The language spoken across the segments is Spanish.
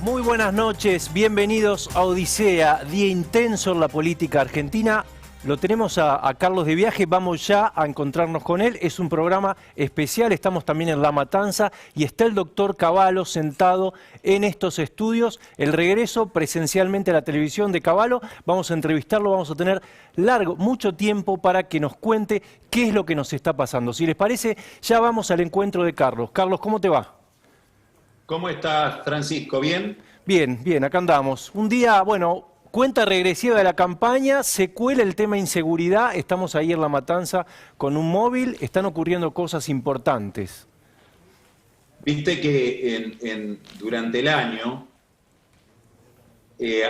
Muy buenas noches, bienvenidos a Odisea, día intenso en la política argentina. Lo tenemos a Carlos de viaje, vamos ya a encontrarnos con él. Es un programa especial, estamos también en La Matanza y está el doctor Cavallo sentado en estos estudios. El regreso presencialmente a la televisión de Cavallo, vamos a entrevistarlo, vamos a tener mucho tiempo para que nos cuente qué es lo que nos está pasando. Si les parece, ya vamos al encuentro de Carlos. Carlos, ¿cómo te va? ¿Cómo estás, Francisco? ¿Bien? Bien, bien, acá andamos. Un día, bueno, cuenta regresiva de la campaña, se cuela el tema inseguridad, estamos ahí en La Matanza con un móvil, están ocurriendo cosas importantes. Viste que durante el año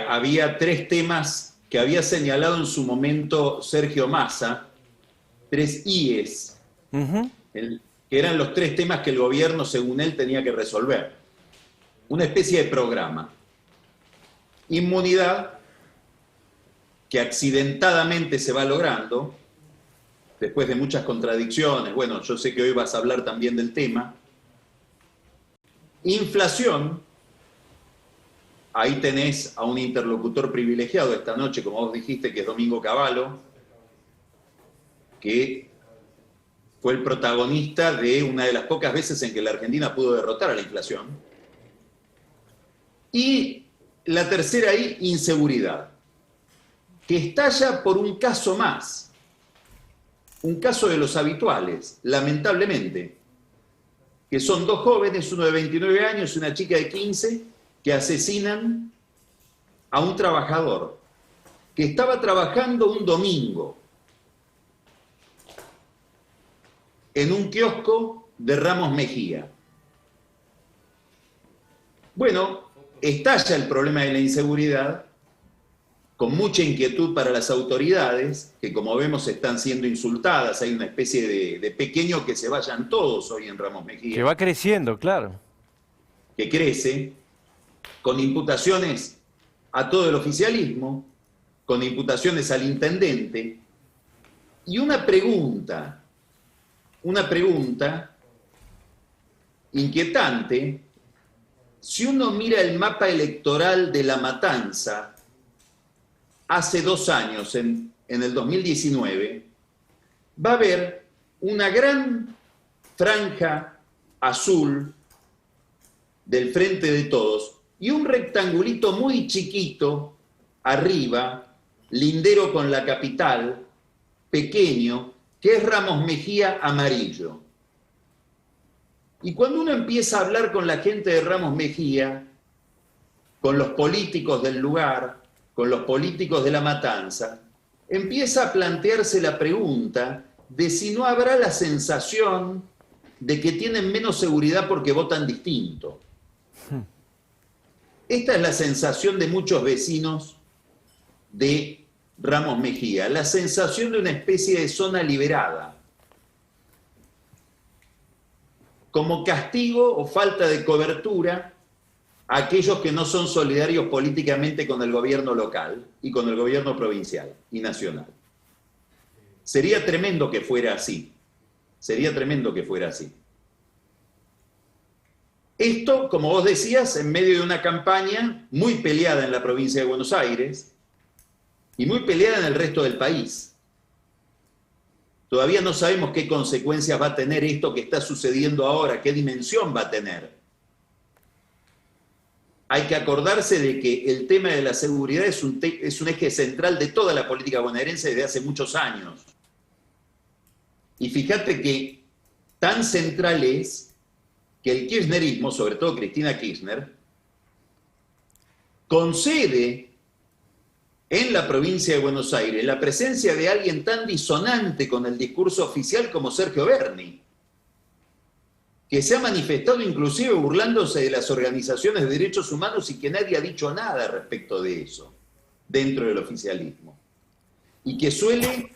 había tres temas que había señalado en su momento Sergio Massa, tres IES, que eran los tres temas que el gobierno, según él, tenía que resolver. Una especie de programa. Inmunidad, que accidentadamente se va logrando, después de muchas contradicciones. Bueno, yo sé que hoy vas a hablar también del tema. Inflación, ahí tenés a un interlocutor privilegiado esta noche, como vos dijiste, que es Domingo Cavallo, que fue el protagonista de una de las pocas veces en que la Argentina pudo derrotar a la inflación. Y la tercera ahí, inseguridad, que estalla por un caso más, un caso de los habituales, lamentablemente, que son dos jóvenes, uno de 29 años y una chica de 15, que asesinan a un trabajador que estaba trabajando un domingo en un kiosco de Ramos Mejía. Bueno, estalla el problema de la inseguridad, con mucha inquietud para las autoridades, que como vemos están siendo insultadas. Hay una especie de pequeño que se vayan todos hoy en Ramos Mejía. Que va creciendo, claro. Que crece, con imputaciones a todo el oficialismo, con imputaciones al intendente, y una pregunta inquietante. Si uno mira el mapa electoral de La Matanza, hace 2 años, en el 2019, va a haber una gran franja azul del Frente de Todos y un rectangulito muy chiquito arriba, lindero con la capital, pequeño, que es Ramos Mejía amarillo. Y cuando uno empieza a hablar con la gente de Ramos Mejía, con los políticos del lugar, con los políticos de La Matanza, empieza a plantearse la pregunta de si no habrá la sensación de que tienen menos seguridad porque votan distinto. Esta es la sensación de muchos vecinos de Ramos Mejía, la sensación de una especie de zona liberada, como castigo o falta de cobertura a aquellos que no son solidarios políticamente con el gobierno local y con el gobierno provincial y nacional. Sería tremendo que fuera así. Sería tremendo que fuera así. Esto, como vos decías, en medio de una campaña muy peleada en la provincia de Buenos Aires y muy peleada en el resto del país. Todavía no sabemos qué consecuencias va a tener esto que está sucediendo ahora, qué dimensión va a tener. Hay que acordarse de que el tema de la seguridad es un eje central de toda la política bonaerense desde hace muchos años. Y fíjate que tan central es que el kirchnerismo, sobre todo Cristina Kirchner, concede en la provincia de Buenos Aires la presencia de alguien tan disonante con el discurso oficial como Sergio Berni, que se ha manifestado inclusive burlándose de las organizaciones de derechos humanos y que nadie ha dicho nada respecto de eso dentro del oficialismo. Y que suele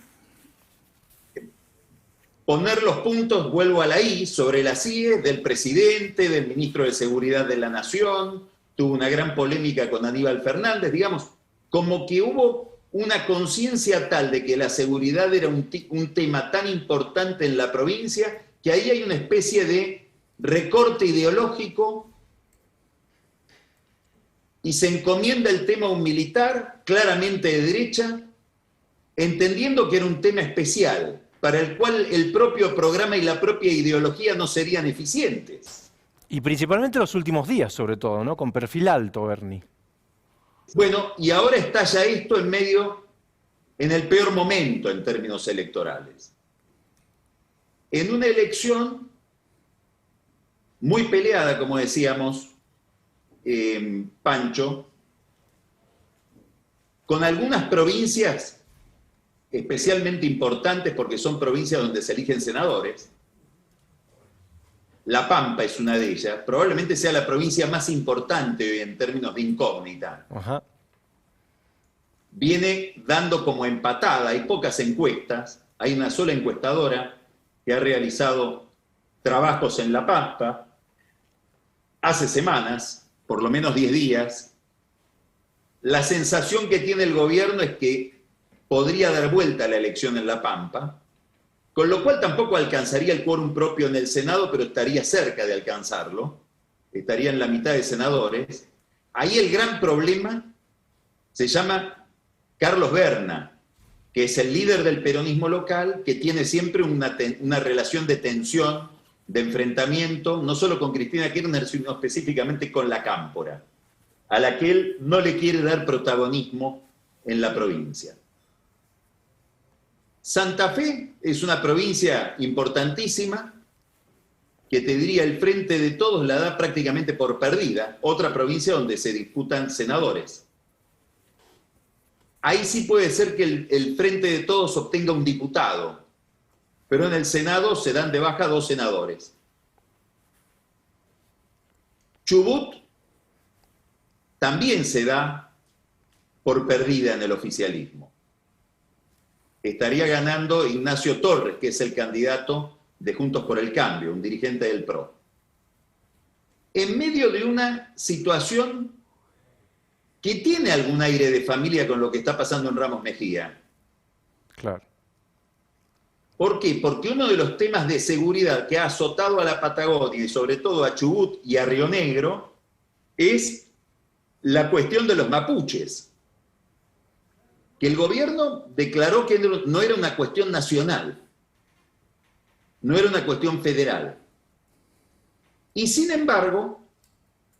poner los puntos, vuelvo a la I, sobre las IES del presidente, del ministro de Seguridad de la Nación, tuvo una gran polémica con Aníbal Fernández, digamos, como que hubo una conciencia tal de que la seguridad era un tema tan importante en la provincia, que ahí hay una especie de recorte ideológico y se encomienda el tema a un militar claramente de derecha, entendiendo que era un tema especial, para el cual el propio programa y la propia ideología no serían eficientes. Y principalmente los últimos días, sobre todo, ¿no? Con perfil alto, Bernie. Bueno, y ahora estalla esto en el peor momento en términos electorales. En una elección muy peleada, como decíamos, Pancho, con algunas provincias especialmente importantes porque son provincias donde se eligen senadores. La Pampa es una de ellas, probablemente sea la provincia más importante hoy en términos de incógnita. Ajá. Viene dando como empatada, hay pocas encuestas, hay una sola encuestadora que ha realizado trabajos en La Pampa hace semanas, por lo menos 10 días. La sensación que tiene el gobierno es que podría dar vuelta a la elección en La Pampa, con lo cual tampoco alcanzaría el quórum propio en el Senado, pero estaría cerca de alcanzarlo, estaría en la mitad de senadores. Ahí el gran problema se llama Carlos Berna, que es el líder del peronismo local, que tiene siempre una relación de tensión, de enfrentamiento, no solo con Cristina Kirchner, sino específicamente con la Cámpora, a la que él no le quiere dar protagonismo en la provincia. Santa Fe es una provincia importantísima, que te diría el Frente de Todos la da prácticamente por perdida, otra provincia donde se disputan senadores. Ahí sí puede ser que el Frente de Todos obtenga un diputado, pero en el Senado se dan de baja 2 senadores. Chubut también se da por perdida en el oficialismo. Estaría ganando Ignacio Torres, que es el candidato de Juntos por el Cambio, un dirigente del PRO. En medio de una situación que tiene algún aire de familia con lo que está pasando en Ramos Mejía. Claro. ¿Por qué? Porque uno de los temas de seguridad que ha azotado a la Patagonia y sobre todo a Chubut y a Río Negro es la cuestión de los mapuches, que el gobierno declaró que no era una cuestión nacional, no era una cuestión federal. Y sin embargo,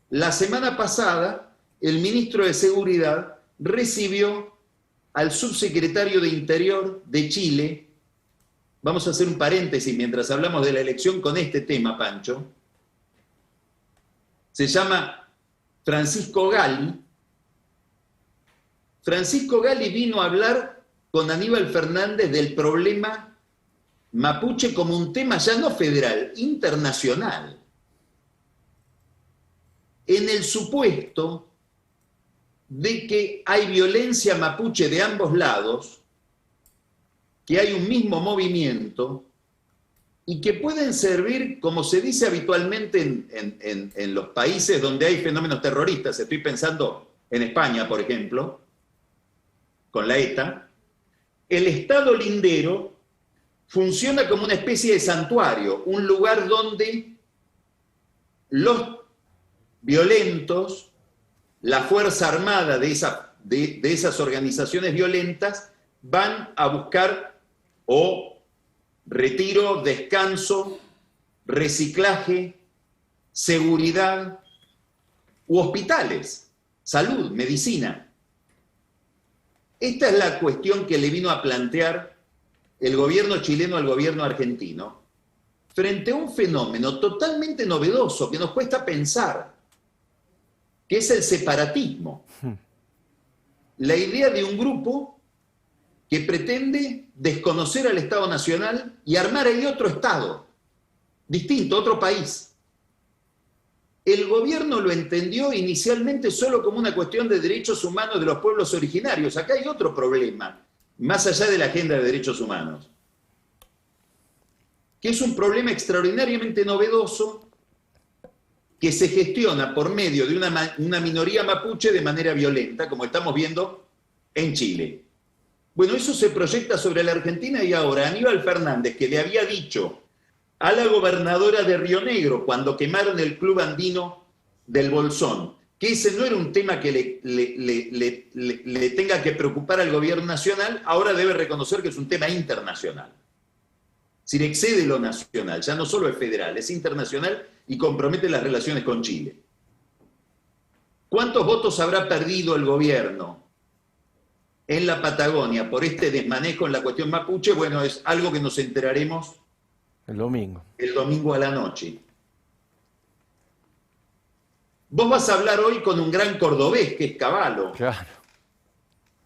la semana pasada, el ministro de Seguridad recibió al subsecretario de Interior de Chile. Vamos a hacer un paréntesis mientras hablamos de la elección con este tema, Pancho. Se llama Francisco Gali. Francisco Gali vino a hablar con Aníbal Fernández del problema mapuche como un tema ya no federal, internacional. En el supuesto de que hay violencia mapuche de ambos lados, que hay un mismo movimiento y que pueden servir, como se dice habitualmente en los países donde hay fenómenos terroristas. Estoy pensando en España, por ejemplo, con la ETA. El Estado lindero funciona como una especie de santuario, un lugar donde los violentos, la fuerza armada de esas organizaciones violentas, van a buscar retiro, descanso, reciclaje, seguridad u hospitales, salud, medicina. Esta es la cuestión que le vino a plantear el gobierno chileno al gobierno argentino frente a un fenómeno totalmente novedoso que nos cuesta pensar, que es el separatismo. La idea de un grupo que pretende desconocer al Estado Nacional y armar ahí otro Estado, distinto, otro país. El gobierno lo entendió inicialmente solo como una cuestión de derechos humanos de los pueblos originarios. Acá hay otro problema, más allá de la agenda de derechos humanos, que es un problema extraordinariamente novedoso que se gestiona por medio de una minoría mapuche de manera violenta, como estamos viendo en Chile. Bueno, eso se proyecta sobre la Argentina y ahora Aníbal Fernández, que le había dicho a la gobernadora de Río Negro cuando quemaron el club andino del Bolsón, que ese no era un tema que le tenga que preocupar al gobierno nacional, ahora debe reconocer que es un tema internacional. Es decir, excede lo nacional, ya no solo es federal, es internacional y compromete las relaciones con Chile. ¿Cuántos votos habrá perdido el gobierno en la Patagonia por este desmanejo en la cuestión mapuche? Bueno, es algo que nos enteraremos el domingo. El domingo a la noche. Vos vas a hablar hoy con un gran cordobés, que es Cavallo. Claro.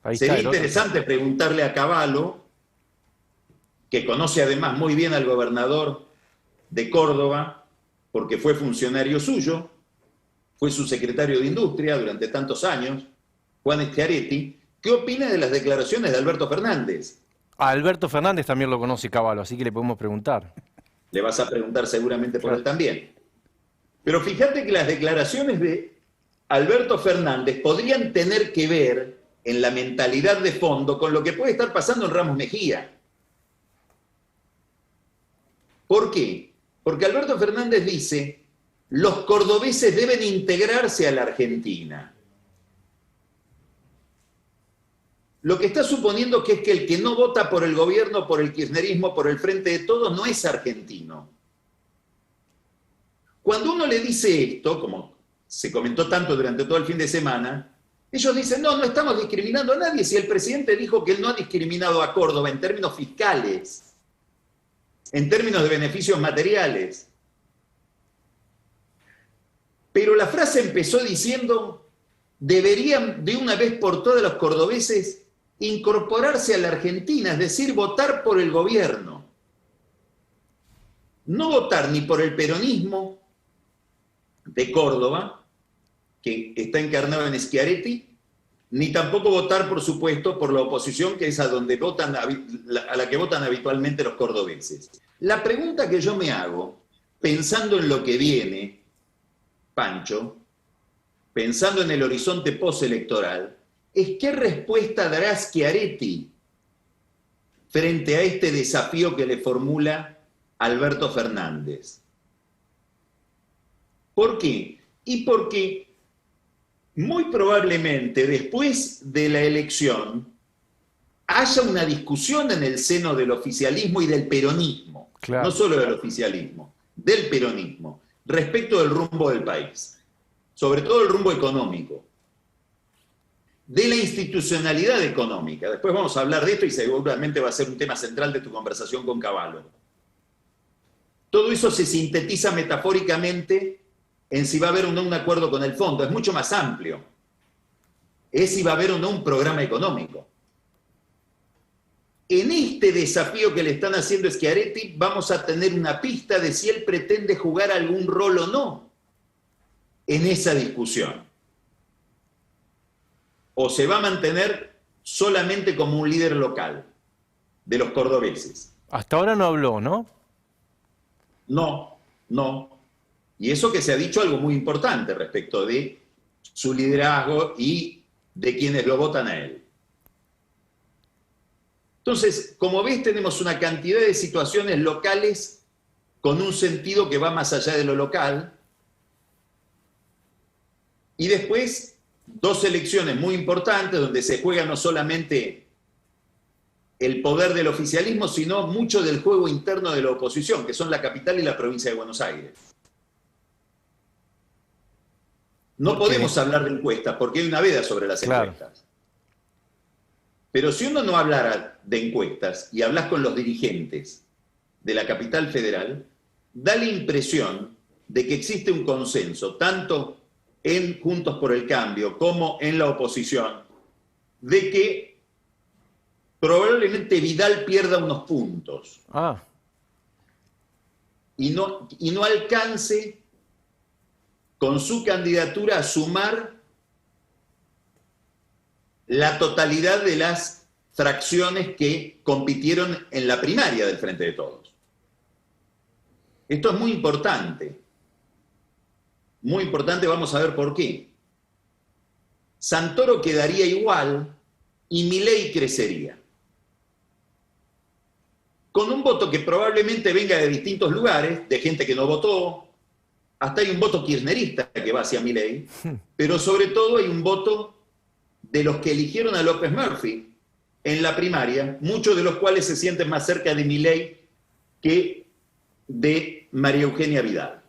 Ahí Sería está interesante preguntarle a Cavallo, que conoce además muy bien al gobernador de Córdoba, porque fue funcionario suyo, fue su secretario de Industria durante tantos años, Juan Schiaretti, ¿qué opina de las declaraciones de Alberto Fernández? A Alberto Fernández también lo conoce Cavallo, así que le podemos preguntar. Le vas a preguntar seguramente por él también. Pero fíjate que las declaraciones de Alberto Fernández podrían tener que ver en la mentalidad de fondo con lo que puede estar pasando en Ramos Mejía. ¿Por qué? Porque Alberto Fernández dice, los cordobeses deben integrarse a la Argentina. Lo que está suponiendo que es que el que no vota por el gobierno, por el kirchnerismo, por el Frente de Todos, no es argentino. Cuando uno le dice esto, como se comentó tanto durante todo el fin de semana, ellos dicen, no, no estamos discriminando a nadie, si el presidente dijo que él no ha discriminado a Córdoba en términos fiscales, en términos de beneficios materiales. Pero la frase empezó diciendo, deberían de una vez por todas los cordobeses incorporarse a la Argentina, es decir, votar por el gobierno. No votar ni por el peronismo de Córdoba, que está encarnado en Schiaretti, ni tampoco votar, por supuesto, por la oposición, que es a donde votan, a la que votan habitualmente los cordobeses. La pregunta que yo me hago, pensando en lo que viene, Pancho, pensando en el horizonte postelectoral, es qué respuesta dará Schiaretti frente a este desafío que le formula Alberto Fernández. ¿Por qué? Y porque muy probablemente después de la elección haya una discusión en el seno del oficialismo y del peronismo, claro, no solo del oficialismo, del peronismo, respecto del rumbo del país, sobre todo el rumbo económico, de la institucionalidad económica. Después vamos a hablar de esto y seguramente va a ser un tema central de tu conversación con Cavallo. Todo eso se sintetiza metafóricamente en si va a haber o no un acuerdo con el fondo. Es mucho más amplio. Es si va a haber o no un programa económico. En este desafío que le están haciendo Schiaretti vamos a tener una pista de si él pretende jugar algún rol o no en esa discusión. O se va a mantener solamente como un líder local de los cordobeses. Hasta ahora no habló, ¿no? No, no. Y eso que se ha dicho algo muy importante respecto de su liderazgo y de quienes lo votan a él. Entonces, como ves, tenemos una cantidad de situaciones locales con un sentido que va más allá de lo local. Y después, dos elecciones muy importantes donde se juega no solamente el poder del oficialismo, sino mucho del juego interno de la oposición, que son la capital y la provincia de Buenos Aires. No podemos hablar de encuestas porque hay una veda sobre las encuestas. Pero si uno no hablara de encuestas y hablas con los dirigentes de la capital federal, da la impresión de que existe un consenso, tanto en Juntos por el Cambio como en la oposición, de que probablemente Vidal pierda unos puntos y no alcance con su candidatura a sumar la totalidad de las fracciones que compitieron en la primaria del Frente de Todos. Esto es muy importante. Muy importante, vamos a ver por qué. Santoro quedaría igual y Milei crecería. Con un voto que probablemente venga de distintos lugares, de gente que no votó, hasta hay un voto kirchnerista que va hacia Milei, pero sobre todo hay un voto de los que eligieron a López Murphy en la primaria, muchos de los cuales se sienten más cerca de Milei que de María Eugenia Vidal.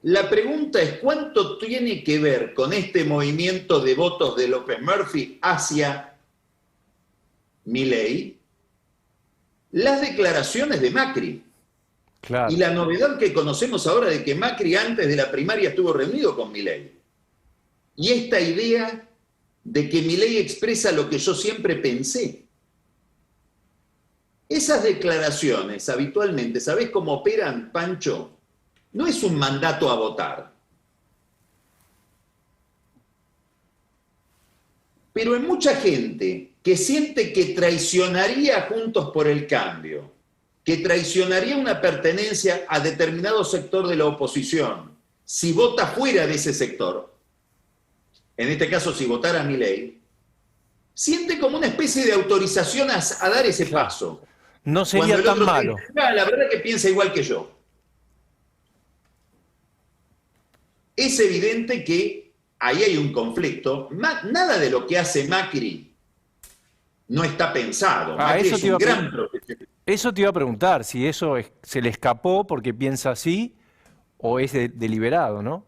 La pregunta es, ¿cuánto tiene que ver con este movimiento de votos de López Murphy hacia Milei las declaraciones de Macri? Claro. Y la novedad que conocemos ahora de que Macri antes de la primaria estuvo reunido con Milei. Y esta idea de que Milei expresa lo que yo siempre pensé. Esas declaraciones habitualmente, ¿sabés cómo operan, Pancho? No es un mandato a votar. Pero en mucha gente que siente que traicionaría a Juntos por el Cambio, que traicionaría una pertenencia a determinado sector de la oposición, si vota fuera de ese sector, en este caso si votara a Milei, siente como una especie de autorización a dar ese paso. No sería tan malo. Dice, la verdad que piensa igual que yo. Es evidente que ahí hay un conflicto. Nada de lo que hace Macri no está pensado. Macri es un gran profesional. Eso te iba a preguntar, si eso se le escapó porque piensa así o es deliberado, ¿no?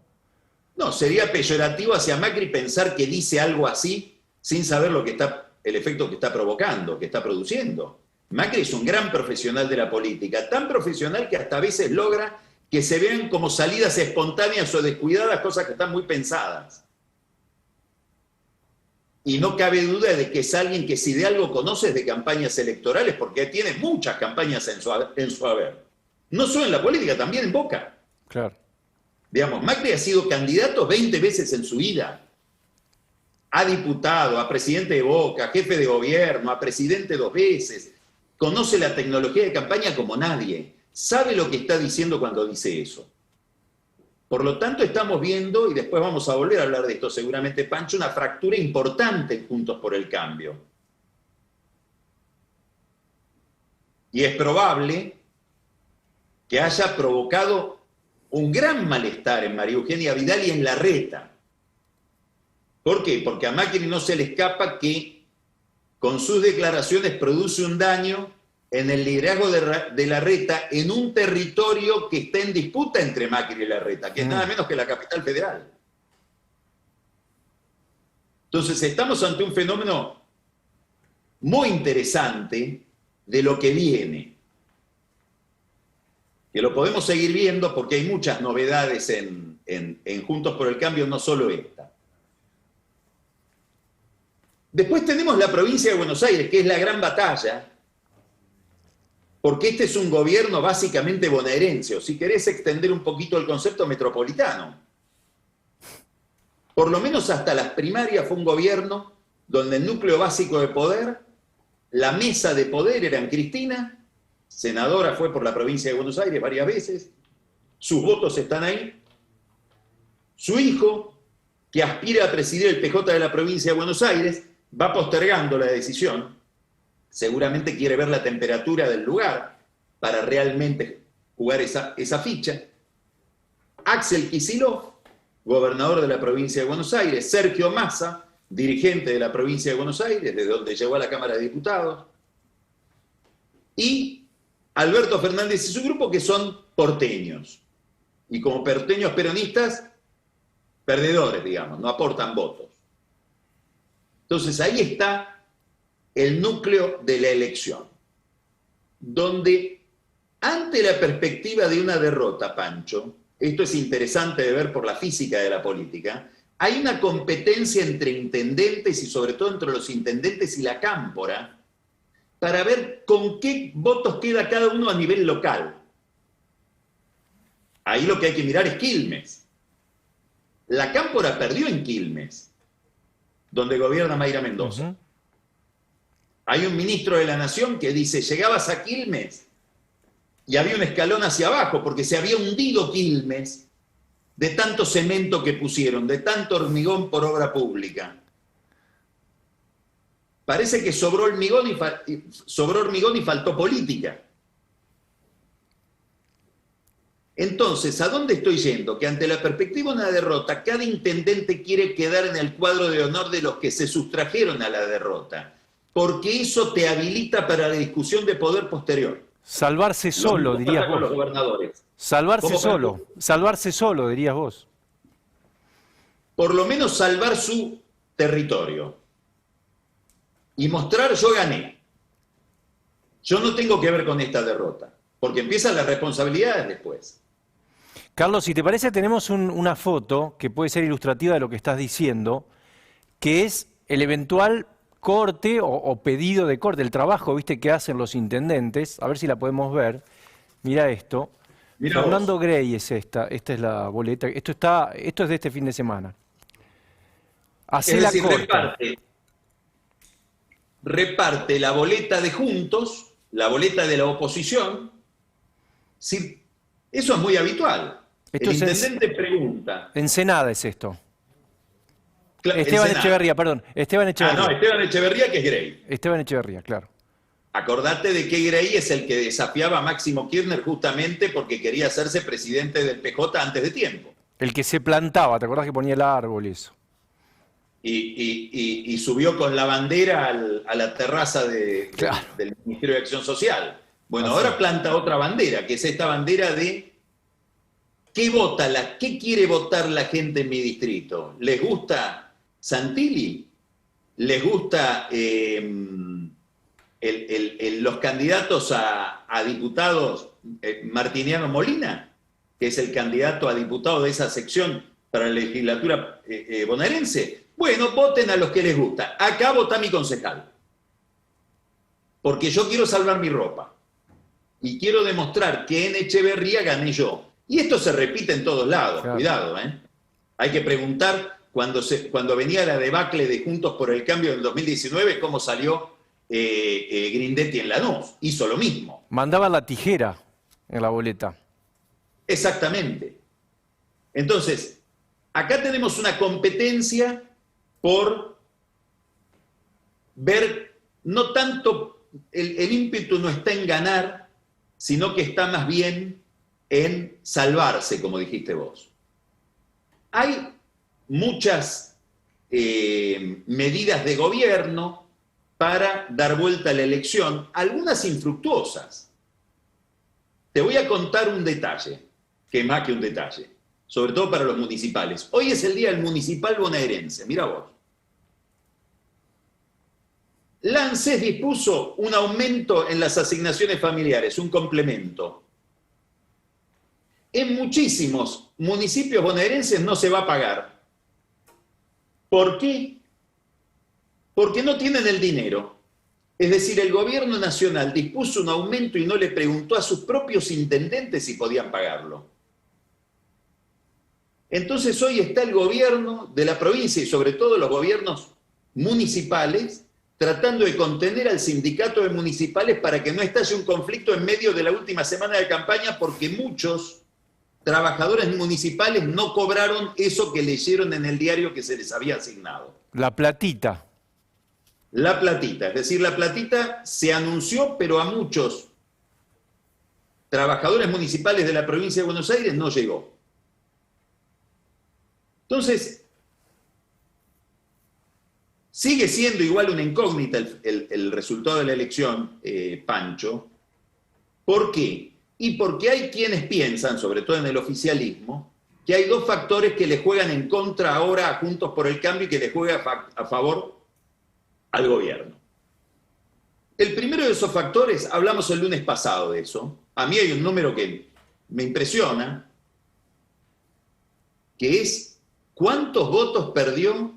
No, sería peyorativo hacia Macri pensar que dice algo así sin saber lo que el efecto que está provocando, que está produciendo. Macri es un gran profesional de la política, tan profesional que hasta a veces logra que se vean como salidas espontáneas o descuidadas, cosas que están muy pensadas. Y no cabe duda de que es alguien que si de algo conoce es de campañas electorales, porque tiene muchas campañas en su haber. No solo en la política, también en Boca. Claro. Digamos, Macri ha sido candidato 20 veces en su vida. A diputado, a presidente de Boca, a jefe de gobierno, a presidente 2 veces. Conoce la tecnología de campaña como nadie. Sabe lo que está diciendo cuando dice eso. Por lo tanto, estamos viendo, y después vamos a volver a hablar de esto seguramente, Pancho, una fractura importante en Juntos por el Cambio. Y es probable que haya provocado un gran malestar en María Eugenia Vidal y en Larreta. ¿Por qué? Porque a Macri no se le escapa que con sus declaraciones produce un daño en el liderazgo de Larreta en un territorio que está en disputa entre Macri y Larreta, que es nada menos que la capital federal. Entonces estamos ante un fenómeno muy interesante de lo que viene, que lo podemos seguir viendo porque hay muchas novedades en Juntos por el Cambio, no solo esta. Después tenemos la provincia de Buenos Aires, que es la gran batalla, porque este es un gobierno básicamente bonaerense, o si querés extender un poquito el concepto, metropolitano. Por lo menos hasta las primarias fue un gobierno donde el núcleo básico de poder, la mesa de poder era en Cristina, senadora fue por la provincia de Buenos Aires varias veces, sus votos están ahí, su hijo, que aspira a presidir el PJ de la provincia de Buenos Aires, va postergando la decisión, seguramente quiere ver la temperatura del lugar para realmente jugar esa ficha. Axel Kicillof, gobernador de la provincia de Buenos Aires, Sergio Massa, dirigente de la provincia de Buenos Aires, desde donde llegó a la Cámara de Diputados, y Alberto Fernández y su grupo, que son porteños. Y como porteños peronistas, perdedores, digamos, no aportan votos. Entonces ahí está el núcleo de la elección, donde ante la perspectiva de una derrota, Pancho, esto es interesante de ver por la física de la política, hay una competencia entre intendentes y sobre todo entre los intendentes y la cámpora para ver con qué votos queda cada uno a nivel local. Ahí lo que hay que mirar es Quilmes. La cámpora perdió en Quilmes, donde gobierna Mayra Mendoza. Hay un ministro de la Nación que dice, llegabas a Quilmes y había un escalón hacia abajo porque se había hundido Quilmes de tanto cemento que pusieron, de tanto hormigón por obra pública. Parece que sobró hormigón y faltó política. Entonces, ¿a dónde estoy yendo? Que ante la perspectiva de una derrota, cada intendente quiere quedar en el cuadro de honor de los que se sustrajeron a la derrota, porque eso te habilita para la discusión de poder posterior. Salvarse solo, dirías con los vos. gobernadores. Salvarse solo, dirías vos. Por lo menos salvar su territorio. Y mostrar, yo gané. Yo no tengo que ver con esta derrota, porque empiezan las responsabilidades después. Carlos, si te parece, tenemos una foto que puede ser ilustrativa de lo que estás diciendo, que es el eventual corte o pedido de corte, el trabajo, viste, que hacen los intendentes. A ver si la podemos ver. Mira esto. Mirá Fernando vos. Grey es esta es la boleta. Esto es de este fin de semana. Hacé Es la decir, corta. reparte la boleta de Juntos, la boleta de la oposición. Sí, eso es muy habitual. Esto El es intendente pregunta. Ensenada es esto. Esteban Echeverría, perdón. Esteban Echeverría. Ah, no, Esteban Echeverría, que es Grey. Esteban Echeverría, claro. Acordate de que Grey es el que desafiaba a Máximo Kirchner justamente porque quería hacerse presidente del PJ antes de tiempo. El que se plantaba, ¿te acordás que ponía el árbol y eso? Y subió con la bandera a la terraza Claro. del Ministerio de Acción Social. Bueno, Así. ahora planta otra bandera, que es esta bandera de ¿qué quiere votar la gente en mi distrito? ¿Les gusta Santilli? ¿Les gusta los candidatos a diputados, Martiniano Molina, que es el candidato a diputado de esa sección para la legislatura bonaerense? Bueno, voten a los que les gusta. Acá vota mi concejal. Porque yo quiero salvar mi ropa. Y quiero demostrar que en Echeverría gané yo. Y esto se repite en todos lados, Claro. Cuidado, ¿eh? Hay que preguntar, cuando venía la debacle de Juntos por el Cambio del 2019, cómo salió Grindetti en Lanús. Hizo lo mismo. Mandaba la tijera en la boleta. Exactamente. Entonces, acá tenemos una competencia por ver, no tanto, el ímpetu no está en ganar, sino que está más bien en salvarse, como dijiste vos. Hay muchas medidas de gobierno para dar vuelta a la elección, algunas infructuosas. Te voy a contar un detalle, que es más que un detalle, sobre todo para los municipales. Hoy es el día del municipal bonaerense, mira vos. La ANSES dispuso un aumento en las asignaciones familiares, un complemento. En muchísimos municipios bonaerenses no se va a pagar. ¿Por qué? Porque no tienen el dinero. Es decir, el gobierno nacional dispuso un aumento y no le preguntó a sus propios intendentes si podían pagarlo. Entonces hoy está el gobierno de la provincia y sobre todo los gobiernos municipales tratando de contener al sindicato de municipales para que no estalle un conflicto en medio de la última semana de campaña, porque muchos trabajadores municipales no cobraron eso que leyeron en el diario que se les había asignado. La platita. La platita, es decir, la platita se anunció, pero a muchos trabajadores municipales de la provincia de Buenos Aires no llegó. Entonces, sigue siendo igual una incógnita el resultado de la elección, Pancho. ¿Por qué? Y porque hay quienes piensan, sobre todo en el oficialismo, que hay dos factores que le juegan en contra ahora a Juntos por el Cambio y que le juega a favor al gobierno. El primero de esos factores, hablamos el lunes pasado de eso, a mí hay un número que me impresiona, que es ¿cuántos votos perdió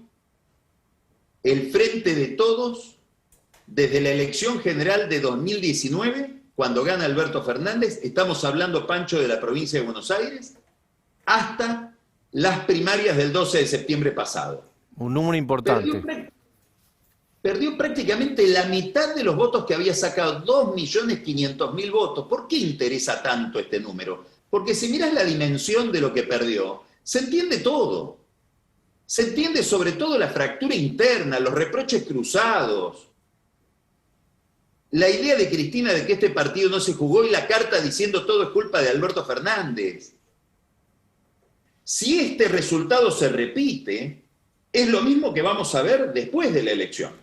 el Frente de Todos desde la elección general de 2019, cuando gana Alberto Fernández? Estamos hablando, Pancho, de la provincia de Buenos Aires, hasta las primarias del 12 de septiembre pasado. Un número importante. Perdió prácticamente la mitad de los votos que había sacado, 2.500.000 votos. ¿Por qué interesa tanto este número? Porque si miras la dimensión de lo que perdió, se entiende todo. Se entiende sobre todo la fractura interna, los reproches cruzados. la idea de Cristina de que este partido no se jugó y la carta diciendo todo es culpa de Alberto Fernández. Si este resultado se repite, es lo mismo que vamos a ver después de la elección.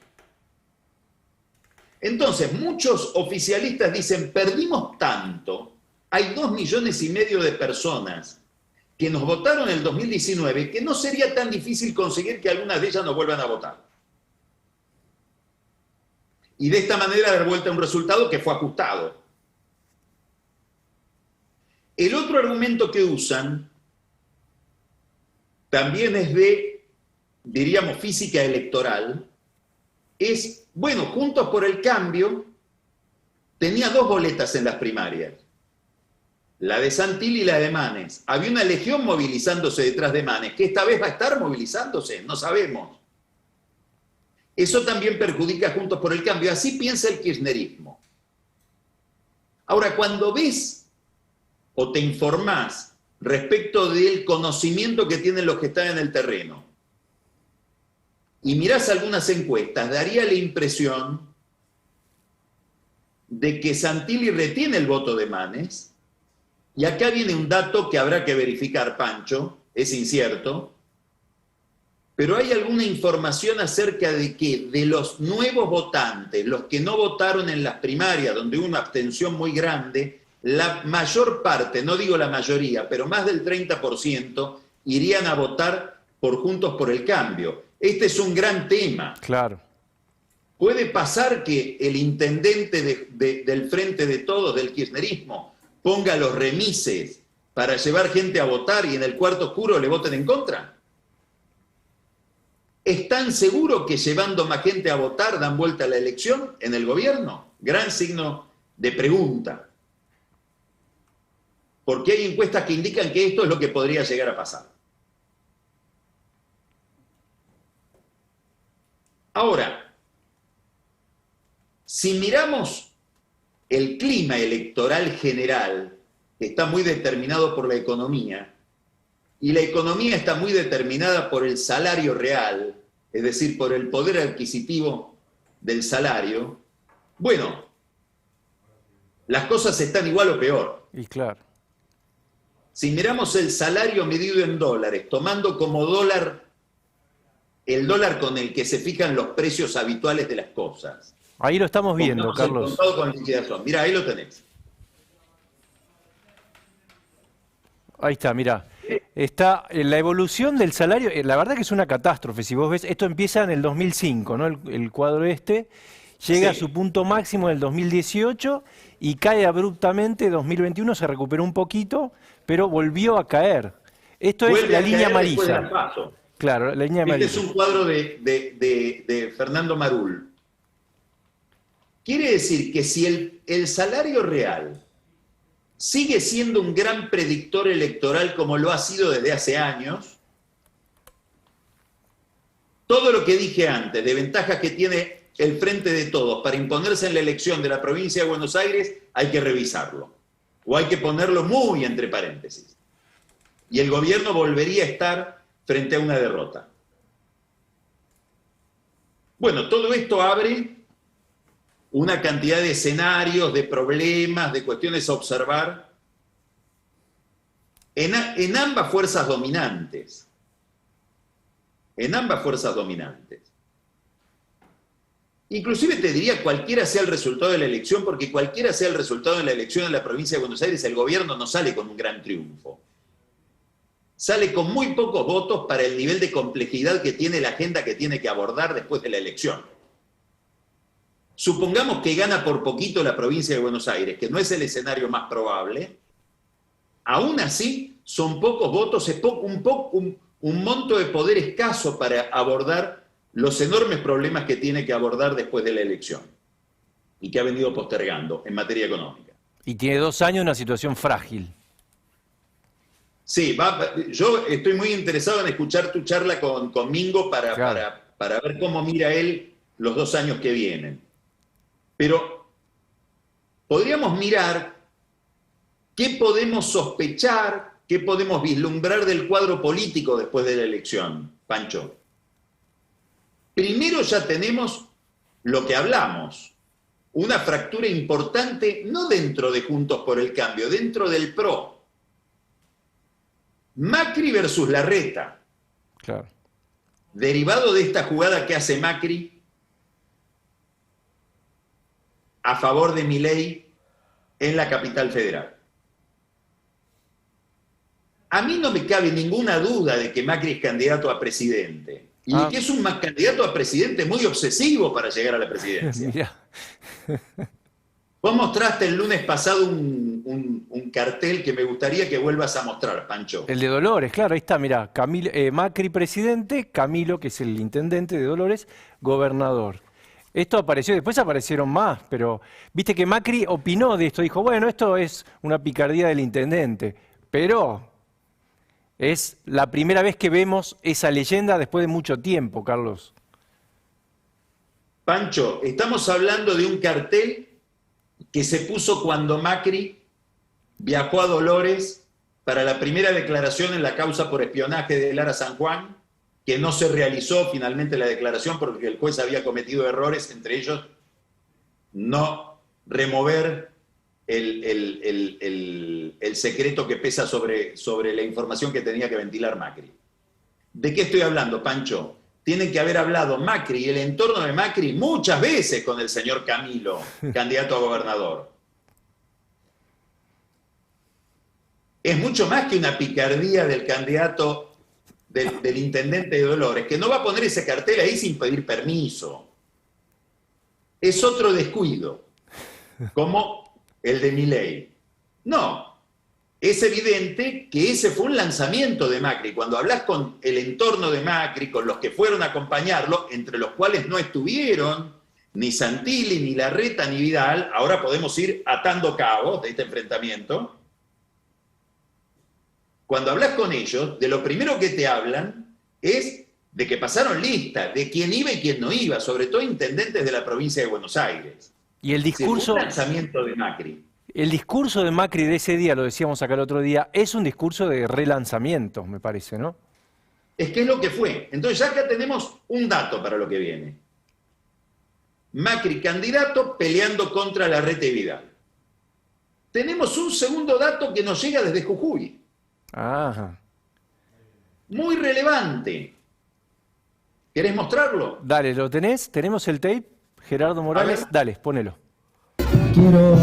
Entonces, muchos oficialistas dicen, perdimos tanto, hay 2,5 millones de personas que nos votaron en el 2019 que no sería tan difícil conseguir que algunas de ellas nos vuelvan a votar. Y de esta manera dar vuelta a un resultado que fue ajustado. El otro argumento que usan también es de, diríamos, física electoral, es, bueno, Juntos por el Cambio tenía 2 boletas en las primarias, la de Santilli y la de Manes. Había una legión movilizándose detrás de Manes, que esta vez va a estar movilizándose, no sabemos. Eso también perjudica a Juntos por el Cambio. Así piensa el kirchnerismo. Ahora, cuando ves o te informás respecto del conocimiento que tienen los que están en el terreno y mirás algunas encuestas, daría la impresión de que Santilli retiene el voto de Manes. Y acá viene un dato que habrá que verificar, Pancho, es incierto, pero hay alguna información acerca de que de los nuevos votantes, los que no votaron en las primarias, donde hubo una abstención muy grande, la mayor parte, no digo la mayoría, pero más del 30% irían a votar por Juntos por el Cambio. Este es un gran tema. Claro. Puede pasar que el intendente del Frente de Todos, del kirchnerismo, ponga los remises para llevar gente a votar y en el cuarto oscuro le voten en contra. ¿Están seguros que llevando más gente a votar dan vuelta a la elección en el gobierno? Gran signo de pregunta. Porque hay encuestas que indican que esto es lo que podría llegar a pasar. Ahora, si miramos el clima electoral general, que está muy determinado por la economía, y la economía está muy determinada por el salario real, es decir, por el poder adquisitivo del salario, bueno, las cosas están igual o peor. Y claro. Si miramos el salario medido en dólares, tomando como dólar el dólar con el que se fijan los precios habituales de las cosas. Ahí lo estamos viendo, Carlos. Con liquidación. Mirá, ahí lo tenés. Ahí está, mirá. Está la evolución del salario, la verdad que es una catástrofe. Si vos ves, esto empieza en el 2005, ¿no? El cuadro este llega a su punto máximo en el 2018 y cae abruptamente. 2021 se recuperó un poquito, pero volvió a caer. Esto es la línea amarilla. Claro, la línea amarilla. Este es un cuadro de Fernando Marul. Quiere decir que si el salario real sigue siendo un gran predictor electoral como lo ha sido desde hace años, todo lo que dije antes, de ventajas que tiene el Frente de Todos para imponerse en la elección de la provincia de Buenos Aires, hay que revisarlo. O hay que ponerlo muy entre paréntesis. Y el gobierno volvería a estar frente a una derrota. Bueno, todo esto abre una cantidad de escenarios, de problemas, de cuestiones a observar en ambas fuerzas dominantes. En ambas fuerzas dominantes. Inclusive te diría cualquiera sea el resultado de la elección, porque cualquiera sea el resultado de la elección en la provincia de Buenos Aires, el gobierno no sale con un gran triunfo. Sale con muy pocos votos para el nivel de complejidad que tiene la agenda que tiene que abordar después de la elección. Supongamos que gana por poquito la provincia de Buenos Aires, que no es el escenario más probable, aún así son pocos votos, es un monto de poder escaso para abordar los enormes problemas que tiene que abordar después de la elección y que ha venido postergando en materia económica. Y tiene 2 años una situación frágil. Sí, yo estoy muy interesado en escuchar tu charla con Mingo para ver cómo mira él los 2 años que vienen. Pero podríamos mirar qué podemos sospechar, qué podemos vislumbrar del cuadro político después de la elección, Pancho. Primero ya tenemos lo que hablamos, una fractura importante, no dentro de Juntos por el Cambio, dentro del PRO. Macri versus Larreta. Claro. Derivado de esta jugada que hace Macri a favor de Milei en la capital federal. A mí no me cabe ninguna duda de que Macri es candidato a presidente y de que es un candidato a presidente muy obsesivo para llegar a la presidencia. Mirá. Vos mostraste el lunes pasado un cartel que me gustaría que vuelvas a mostrar, Pancho. El de Dolores, claro, ahí está, mirá. Macri presidente, Camilo, que es el intendente de Dolores, gobernador. Esto apareció, después aparecieron más, pero viste que Macri opinó de esto, dijo, bueno, esto es una picardía del intendente, pero es la primera vez que vemos esa leyenda después de mucho tiempo, Carlos. Pancho, estamos hablando de un cartel que se puso cuando Macri viajó a Dolores para la primera declaración en la causa por espionaje de Lara San Juan, que no se realizó finalmente la declaración porque el juez había cometido errores, entre ellos no remover el secreto que pesa sobre la información que tenía que ventilar Macri. ¿De qué estoy hablando, Pancho? Tienen que haber hablado Macri y el entorno de Macri muchas veces con el señor Camilo, candidato a gobernador. Es mucho más que una picardía del candidato del intendente de Dolores, que no va a poner ese cartel ahí sin pedir permiso. Es otro descuido, como el de Milei. No, es evidente que ese fue un lanzamiento de Macri. Cuando hablas con el entorno de Macri, con los que fueron a acompañarlo, entre los cuales no estuvieron ni Santilli, ni Larreta, ni Vidal, ahora podemos ir atando cabos de este enfrentamiento. Cuando hablas con ellos, de lo primero que te hablan es de que pasaron lista, de quién iba y quién no iba, sobre todo intendentes de la provincia de Buenos Aires. Y el discurso... Fue un lanzamiento de Macri. El discurso de Macri de ese día, lo decíamos acá el otro día, es un discurso de relanzamiento, me parece, ¿no? Es que es lo que fue. Entonces ya acá tenemos un dato para lo que viene. Macri candidato peleando contra Larreta y Vidal. Tenemos un segundo dato que nos llega desde Jujuy. Ajá. Muy relevante. ¿Querés mostrarlo? Dale, ¿lo tenés? ¿Tenemos el tape? Gerardo Morales, dale, ponelo. Quiero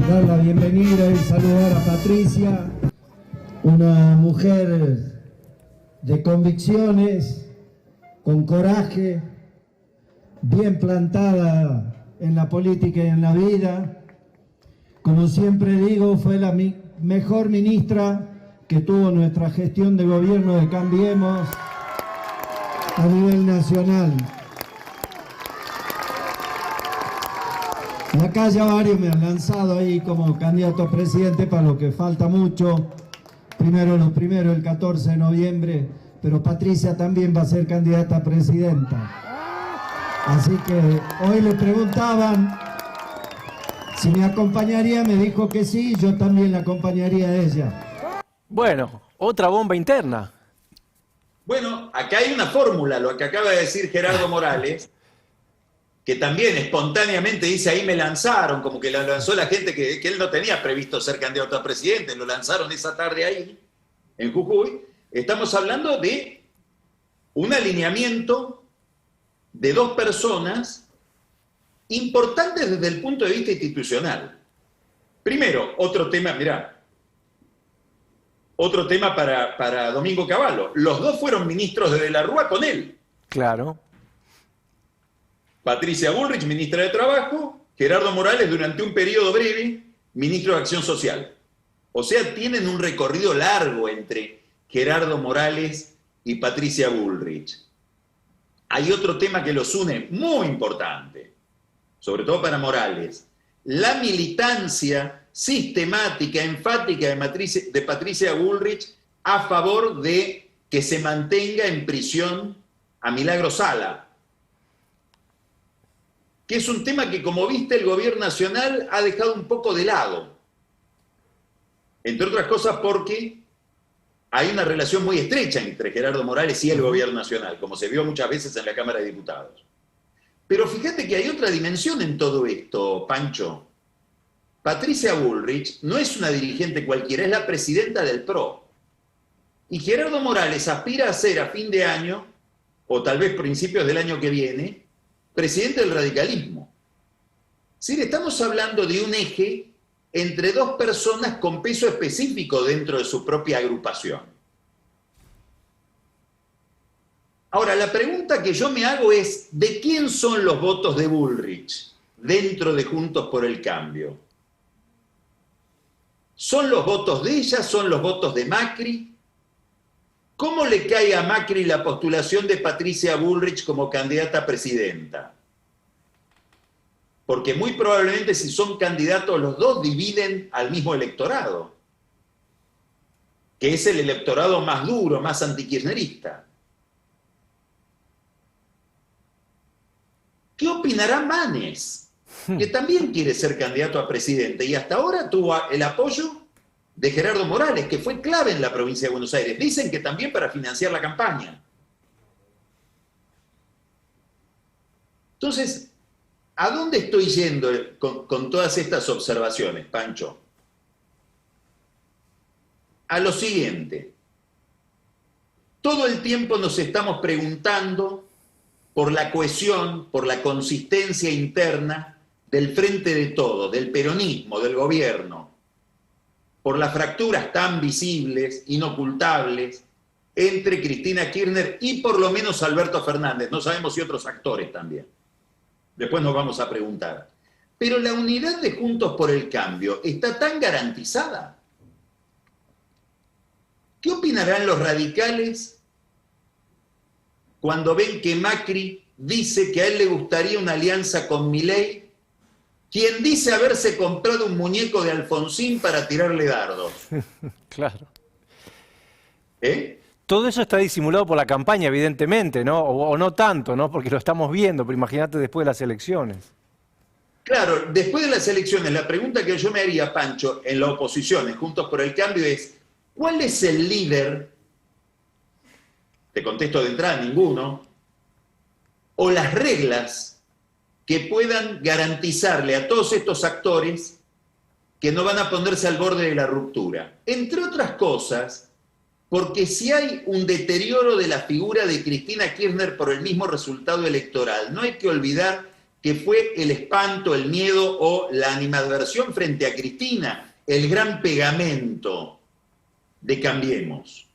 dar la bienvenida y saludar a Patricia, una mujer de convicciones, con coraje, bien plantada en la política y en la vida. Como siempre digo, fue la mejor ministra que tuvo nuestra gestión de gobierno de Cambiemos a nivel nacional. Y acá ya varios me han lanzado ahí como candidato a presidente, para lo que falta mucho. Primero el 14 de noviembre, pero Patricia también va a ser candidata a presidenta. Así que hoy le preguntaban si me acompañaría, me dijo que sí, yo también la acompañaría a ella. Bueno, otra bomba interna. Bueno, acá hay una fórmula, lo que acaba de decir Gerardo Morales, que también espontáneamente dice, ahí me lanzaron, como que lo lanzó la gente que él no tenía previsto ser candidato a presidente, lo lanzaron esa tarde ahí, en Jujuy. Estamos hablando de un alineamiento de dos personas importantes desde el punto de vista institucional. Primero, otro tema, mirá, otro tema para Domingo Cavallo. Los dos fueron ministros de la Rúa con él. Claro. Patricia Bullrich, ministra de Trabajo, Gerardo Morales, durante un periodo breve, ministro de Acción Social. O sea, tienen un recorrido largo entre Gerardo Morales y Patricia Bullrich. Hay otro tema que los une muy importante, sobre todo para Morales: la militancia sistemática, enfática de Patricia Bullrich a favor de que se mantenga en prisión a Milagro Sala, que es un tema que, como viste, el gobierno nacional ha dejado un poco de lado. Entre otras cosas porque hay una relación muy estrecha entre Gerardo Morales y el gobierno nacional, como se vio muchas veces en la Cámara de Diputados. Pero fíjate que hay otra dimensión en todo esto, Pancho. Patricia Bullrich no es una dirigente cualquiera, es la presidenta del PRO. Y Gerardo Morales aspira a ser a fin de año, o tal vez principios del año que viene, presidente del radicalismo. Sí, estamos hablando de un eje entre dos personas con peso específico dentro de su propia agrupación. Ahora, la pregunta que yo me hago es, ¿de quién son los votos de Bullrich dentro de Juntos por el Cambio? ¿Son los votos de ella? ¿Son los votos de Macri? ¿Cómo le cae a Macri la postulación de Patricia Bullrich como candidata a presidenta? Porque muy probablemente si son candidatos los dos dividen al mismo electorado, que es el electorado más duro, más antikirchnerista. ¿Qué opinará Manes? Que también quiere ser candidato a presidente y hasta ahora tuvo el apoyo de Gerardo Morales, que fue clave en la provincia de Buenos Aires. Dicen que también para financiar la campaña. Entonces, ¿a dónde estoy yendo con todas estas observaciones, Pancho? A lo siguiente. Todo el tiempo nos estamos preguntando por la cohesión, por la consistencia interna del Frente de Todos, del peronismo, del gobierno, por las fracturas tan visibles, inocultables, entre Cristina Kirchner y por lo menos Alberto Fernández. No sabemos si otros actores también. Después nos vamos a preguntar. Pero la unidad de Juntos por el Cambio está tan garantizada. ¿Qué opinarán los radicales cuando ven que Macri dice que a él le gustaría una alianza con Milei, quien dice haberse comprado un muñeco de Alfonsín para tirarle dardos? Claro. ¿Eh? Todo eso está disimulado por la campaña, evidentemente, ¿no? O no tanto, ¿no? Porque lo estamos viendo, pero imagínate después de las elecciones. Claro, después de las elecciones, la pregunta que yo me haría, Pancho, en la oposición, en Juntos por el Cambio, es ¿cuál es el líder? Te contesto de entrada, ninguno. O las reglas que puedan garantizarle a todos estos actores que no van a ponerse al borde de la ruptura. Entre otras cosas, porque si hay un deterioro de la figura de Cristina Kirchner por el mismo resultado electoral, no hay que olvidar que fue el espanto, el miedo o la animadversión frente a Cristina, el gran pegamento de Cambiemos.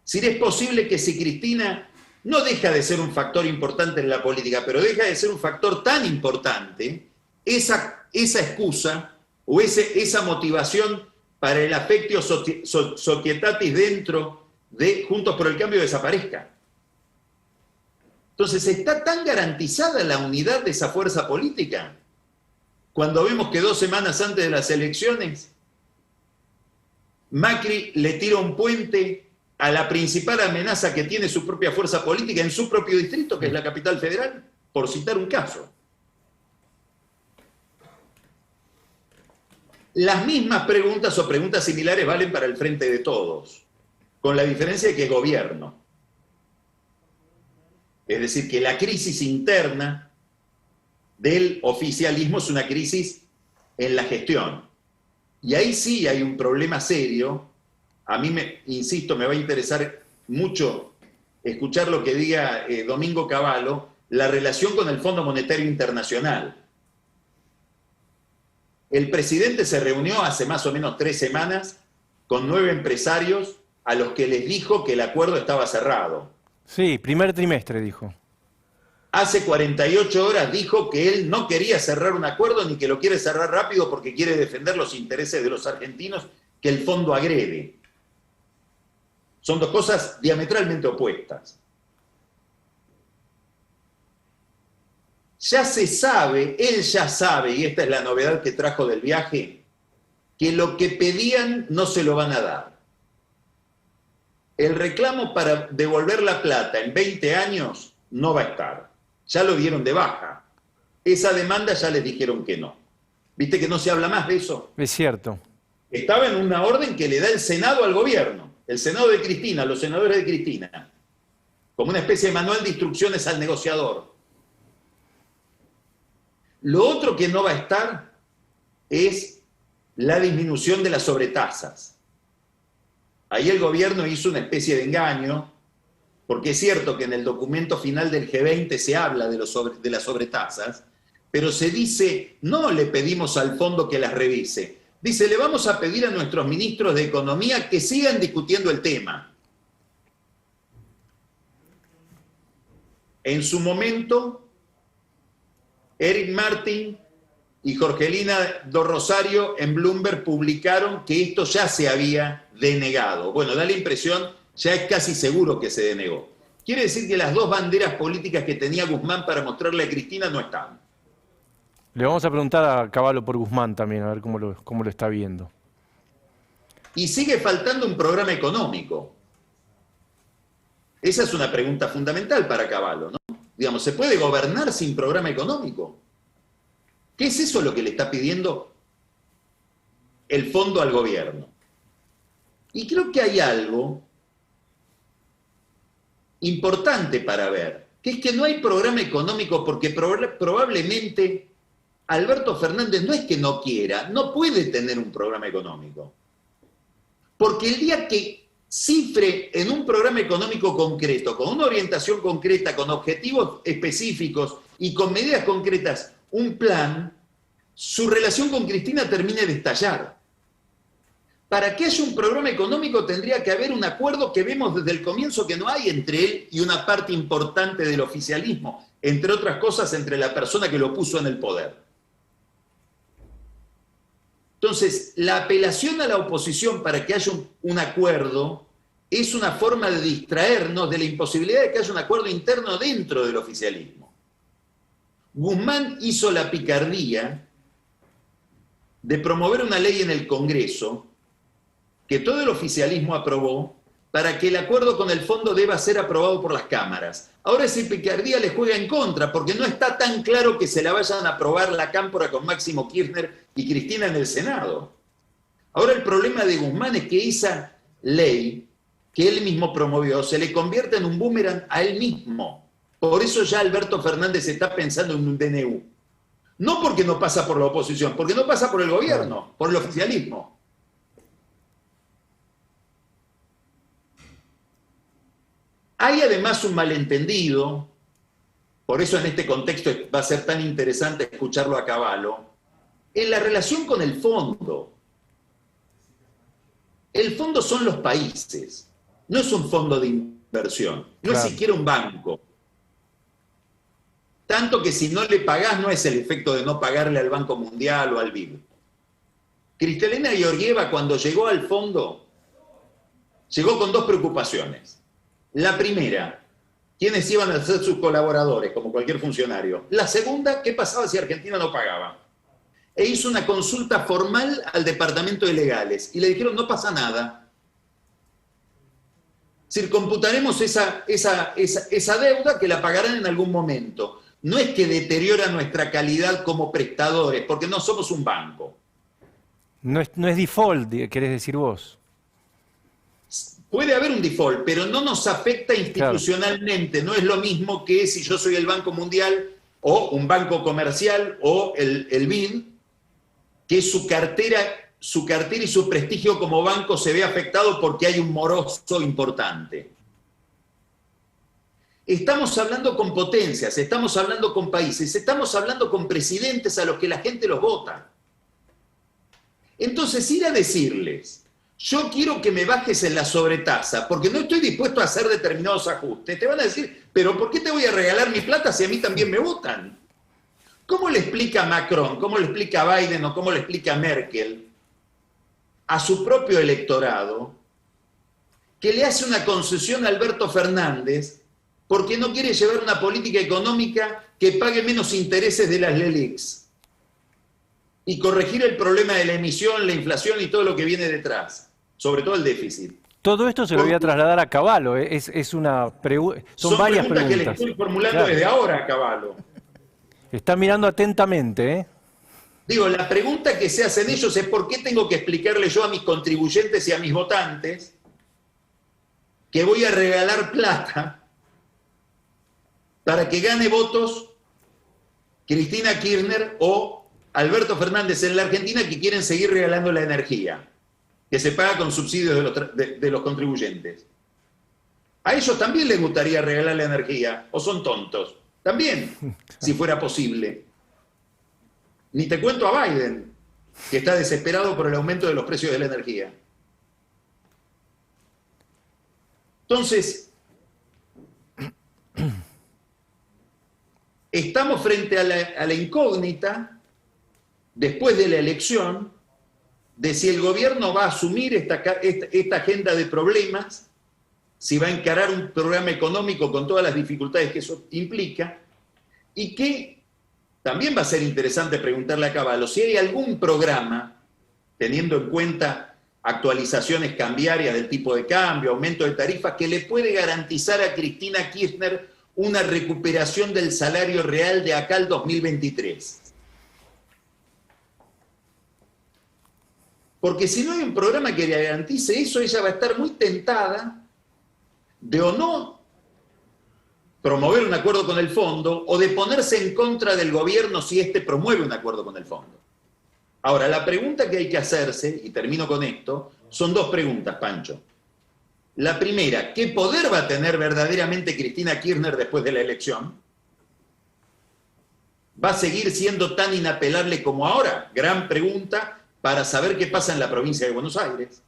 Si es posible que si Cristina no deja de ser un factor importante en la política, pero deja de ser un factor tan importante, esa excusa o esa motivación para el affectio societatis dentro de Juntos por el Cambio desaparezca. Entonces, ¿está tan garantizada la unidad de esa fuerza política? Cuando vemos que 2 semanas antes de las elecciones, Macri le tira un puente a la principal amenaza que tiene su propia fuerza política en su propio distrito, que es la capital federal, por citar un caso. Las mismas preguntas o preguntas similares valen para el Frente de Todos, con la diferencia de que es gobierno. Es decir, que la crisis interna del oficialismo es una crisis en la gestión. Y ahí sí hay un problema serio. A mí, insisto, me va a interesar mucho escuchar lo que diga Domingo Cavallo, la relación con el Fondo Monetario Internacional. El presidente se reunió hace más o menos 3 semanas con 9 empresarios a los que les dijo que el acuerdo estaba cerrado. Sí, primer trimestre, dijo. Hace 48 horas dijo que él no quería cerrar un acuerdo ni que lo quiere cerrar rápido porque quiere defender los intereses de los argentinos que el fondo agrede. Son 2 cosas diametralmente opuestas. Ya se sabe, él ya sabe, y esta es la novedad que trajo del viaje, que lo que pedían no se lo van a dar. El reclamo para devolver la plata en 20 años no va a estar. Ya lo dieron de baja. Esa demanda ya les dijeron que no. ¿Viste que no se habla más de eso? Es cierto. Estaba en una orden que le da el Senado al gobierno. El Senado de Cristina, los senadores de Cristina. Como una especie de manual de instrucciones al negociador. Lo otro que no va a estar es la disminución de las sobretasas. Ahí el gobierno hizo una especie de engaño, porque es cierto que en el documento final del G20 se habla de las sobretasas, pero se dice, no le pedimos al fondo que las revise, dice, le vamos a pedir a nuestros ministros de Economía que sigan discutiendo el tema. En su momento, Eric Martin y Jorgelina do Rosario en Bloomberg publicaron que esto ya se había denegado. Bueno, da la impresión, ya es casi seguro que se denegó. Quiere decir que las dos banderas políticas que tenía Guzmán para mostrarle a Cristina no están. Le vamos a preguntar a Cavallo por Guzmán también, a ver cómo lo está viendo. Y sigue faltando un programa económico. Esa es una pregunta fundamental para Cavallo, ¿no? Digamos, ¿se puede gobernar sin programa económico? ¿Qué es eso lo que le está pidiendo el fondo al gobierno? Y creo que hay algo importante para ver, que es que no hay programa económico porque probablemente Alberto Fernández no es que no quiera, no puede tener un programa económico. Porque el día que cifre en un programa económico concreto, con una orientación concreta, con objetivos específicos y con medidas concretas, un plan, su relación con Cristina termine de estallar. Para que haya un programa económico tendría que haber un acuerdo que vemos desde el comienzo que no hay entre él y una parte importante del oficialismo, entre otras cosas entre la persona que lo puso en el poder. Entonces, la apelación a la oposición para que haya un acuerdo es una forma de distraernos de la imposibilidad de que haya un acuerdo interno dentro del oficialismo. Guzmán hizo la picardía de promover una ley en el Congreso que todo el oficialismo aprobó para que el acuerdo con el fondo deba ser aprobado por las cámaras. Ahora esa picardía le juega en contra, porque no está tan claro que se la vayan a aprobar la cámpora con Máximo Kirchner y Cristina en el Senado. Ahora el problema de Guzmán es que esa ley que él mismo promovió se le convierte en un boomerang a él mismo. Por eso ya Alberto Fernández está pensando en un DNU. No porque no pasa por la oposición, porque no pasa por el gobierno, por el oficialismo. Hay además un malentendido, por eso en este contexto va a ser tan interesante escucharlo a Cavallo, en la relación con el fondo. El fondo son los países, no es un fondo de inversión, no es siquiera un banco. Tanto que si no le pagás no es el efecto de no pagarle al Banco Mundial o al BID. Kristalina Georgieva cuando llegó al fondo, llegó con dos preocupaciones. La primera, ¿quiénes iban a ser sus colaboradores, como cualquier funcionario? La segunda, ¿qué pasaba si Argentina no pagaba? E hizo una consulta formal al Departamento de Legales y le dijeron, no pasa nada. Es decir, computaremos esa deuda que la pagarán en algún momento. No es que deteriora nuestra calidad como prestadores, porque no somos un banco. No es default, querés decir vos. Puede haber un default, pero no nos afecta institucionalmente. Claro. No es lo mismo que si yo soy el Banco Mundial o un banco comercial o el BID, que su cartera y su prestigio como banco se ve afectado porque hay un moroso importante. Estamos hablando con potencias, estamos hablando con países, estamos hablando con presidentes a los que la gente los vota. Entonces, ir a decirles, yo quiero que me bajes en la sobretasa, porque no estoy dispuesto a hacer determinados ajustes. Te van a decir, pero ¿por qué te voy a regalar mi plata si a mí también me votan? ¿Cómo le explica Macron, cómo le explica Biden o cómo le explica Merkel a su propio electorado que le hace una concesión a Alberto Fernández porque no quiere llevar una política económica que pague menos intereses de las LELIQs y corregir el problema de la emisión, la inflación y todo lo que viene detrás? Sobre todo el déficit. Todo esto se lo voy a trasladar a Cavallo. Son varias preguntas que le estoy formulando desde ahora a Cavallo. Está mirando atentamente, ¿eh? Digo, la pregunta que se hacen ellos es ¿por qué tengo que explicarle yo a mis contribuyentes y a mis votantes que voy a regalar plata para que gane votos Cristina Kirchner o Alberto Fernández en la Argentina, que quieren seguir regalando la energía, que se paga con subsidios de los contribuyentes. A ellos también les gustaría regalar la energía, o son tontos. También, si fuera posible. Ni te cuento a Biden, que está desesperado por el aumento de los precios de la energía. Entonces, estamos frente a la incógnita, después de la elección, de si el gobierno va a asumir esta agenda de problemas, si va a encarar un programa económico con todas las dificultades que eso implica, y que también va a ser interesante preguntarle a Cavallo si hay algún programa, teniendo en cuenta actualizaciones cambiarias del tipo de cambio, aumento de tarifas, que le puede garantizar a Cristina Kirchner una recuperación del salario real de acá al 2023. Porque si no hay un programa que le garantice eso, ella va a estar muy tentada de o no promover un acuerdo con el fondo o de ponerse en contra del gobierno si éste promueve un acuerdo con el fondo. Ahora, la pregunta que hay que hacerse, y termino con esto, son dos preguntas, Pancho. La primera, ¿qué poder va a tener verdaderamente Cristina Kirchner después de la elección? ¿Va a seguir siendo tan inapelable como ahora? Gran pregunta para saber qué pasa en la provincia de Buenos Aires.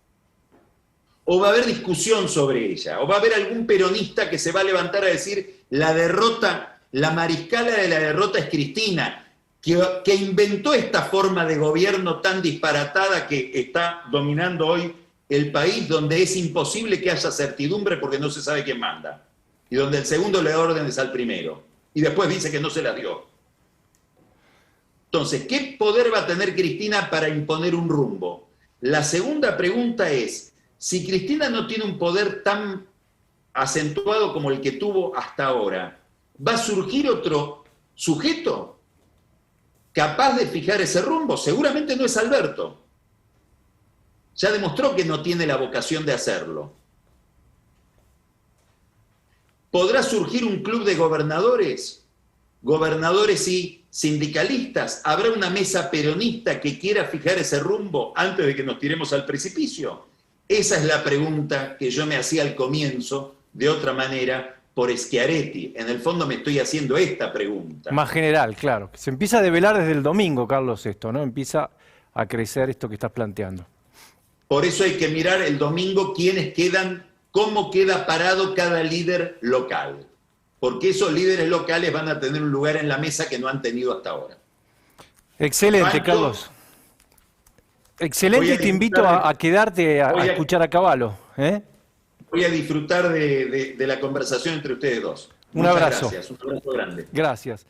¿O va a haber discusión sobre ella? ¿O va a haber algún peronista que se va a levantar a decir la derrota, la mariscala de la derrota es Cristina, que inventó esta forma de gobierno tan disparatada que está dominando hoy el país, donde es imposible que haya certidumbre porque no se sabe quién manda, y donde el segundo le da órdenes al primero, y después dice que no se las dio? Entonces, ¿qué poder va a tener Cristina para imponer un rumbo? La segunda pregunta es, si Cristina no tiene un poder tan acentuado como el que tuvo hasta ahora, ¿va a surgir otro sujeto capaz de fijar ese rumbo? Seguramente no es Alberto. Ya demostró que no tiene la vocación de hacerlo. ¿Podrá surgir un club de gobernadores? Gobernadores y sindicalistas. ¿Habrá una mesa peronista que quiera fijar ese rumbo antes de que nos tiremos al precipicio? Esa es la pregunta que yo me hacía al comienzo, de otra manera, por Schiaretti. En el fondo me estoy haciendo esta pregunta. Más general, claro. Se empieza a develar desde el domingo, Carlos, esto, ¿no? Empieza a crecer esto que estás planteando. Por eso hay que mirar el domingo quiénes quedan, cómo queda parado cada líder local. Porque esos líderes locales van a tener un lugar en la mesa que no han tenido hasta ahora. Excelente, Pancho, Carlos. Excelente, y te invito a quedarte a escuchar a Cavallo, ¿eh? Voy a disfrutar de la conversación entre ustedes dos. Un abrazo. Gracias, un abrazo grande. Gracias.